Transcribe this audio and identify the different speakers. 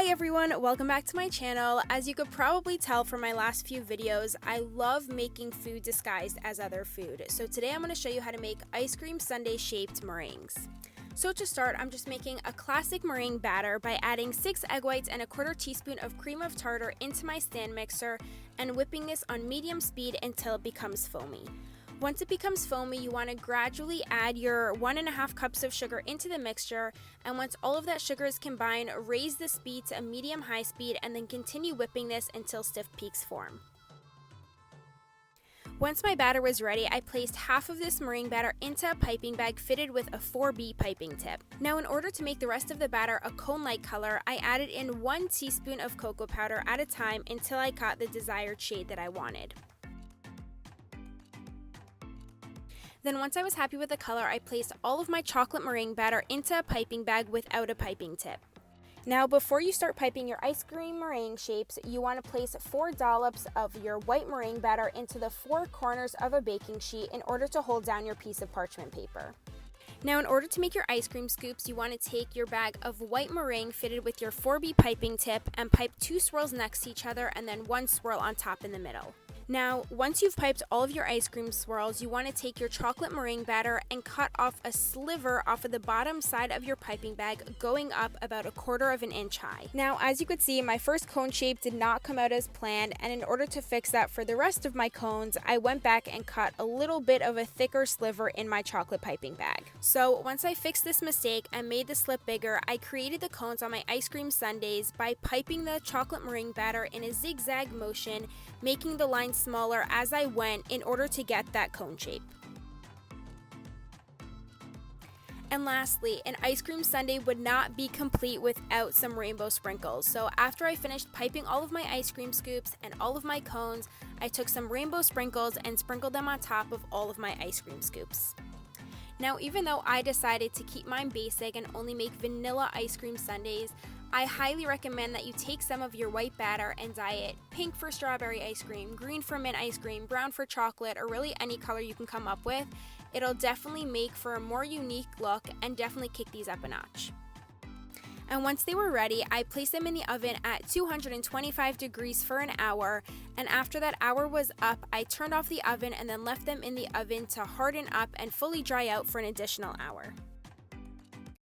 Speaker 1: Hi everyone, welcome back to my channel. As you could probably tell from my last few videos, I love making food disguised as other food. So today I'm going to show you how to make ice cream sundae shaped meringues. So to start, I'm just making a classic meringue batter by adding 6 egg whites and a 1/4 teaspoon of cream of tartar into my stand mixer and whipping this on medium speed until it becomes foamy. Once it becomes foamy, you want to gradually add your 1.5 cups of sugar into the mixture, and once all of that sugar is combined, raise the speed to a medium-high speed and then continue whipping this until stiff peaks form. Once my batter was ready, I placed half of this meringue batter into a piping bag fitted with a 4B piping tip. Now, in order to make the rest of the batter a cone-like color, I added in 1 teaspoon of cocoa powder at a time until I got the desired shade that I wanted. Then once I was happy with the color, I placed all of my chocolate meringue batter into a piping bag without a piping tip. Now, before you start piping your ice cream meringue shapes, you want to place 4 dollops of your white meringue batter into the 4 corners of a baking sheet in order to hold down your piece of parchment paper. Now, in order to make your ice cream scoops, you want to take your bag of white meringue fitted with your 4B piping tip and pipe 2 swirls next to each other and then 1 swirl on top in the middle. Now, once you've piped all of your ice cream swirls, you want to take your chocolate meringue batter and cut off a sliver off of the bottom side of your piping bag, going up about 1/4 of an inch high. Now, as you could see, my first cone shape did not come out as planned, and in order to fix that for the rest of my cones, I went back and cut a little bit of a thicker sliver in my chocolate piping bag. So once I fixed this mistake and made the slip bigger, I created the cones on my ice cream sundaes by piping the chocolate meringue batter in a zigzag motion, making the lines smaller as I went in order to get that cone shape. And lastly, an ice cream sundae would not be complete without some rainbow sprinkles. So after I finished piping all of my ice cream scoops and all of my cones, I took some rainbow sprinkles and sprinkled them on top of all of my ice cream scoops. Now, even though I decided to keep mine basic and only make vanilla ice cream sundaes, I highly recommend that you take some of your white batter and dye it pink for strawberry ice cream, green for mint ice cream, brown for chocolate, or really any color you can come up with. It'll definitely make for a more unique look and definitely kick these up a notch. And once they were ready, I placed them in the oven at 225 degrees for an hour, and after that hour was up, I turned off the oven and then left them in the oven to harden up and fully dry out for an additional hour.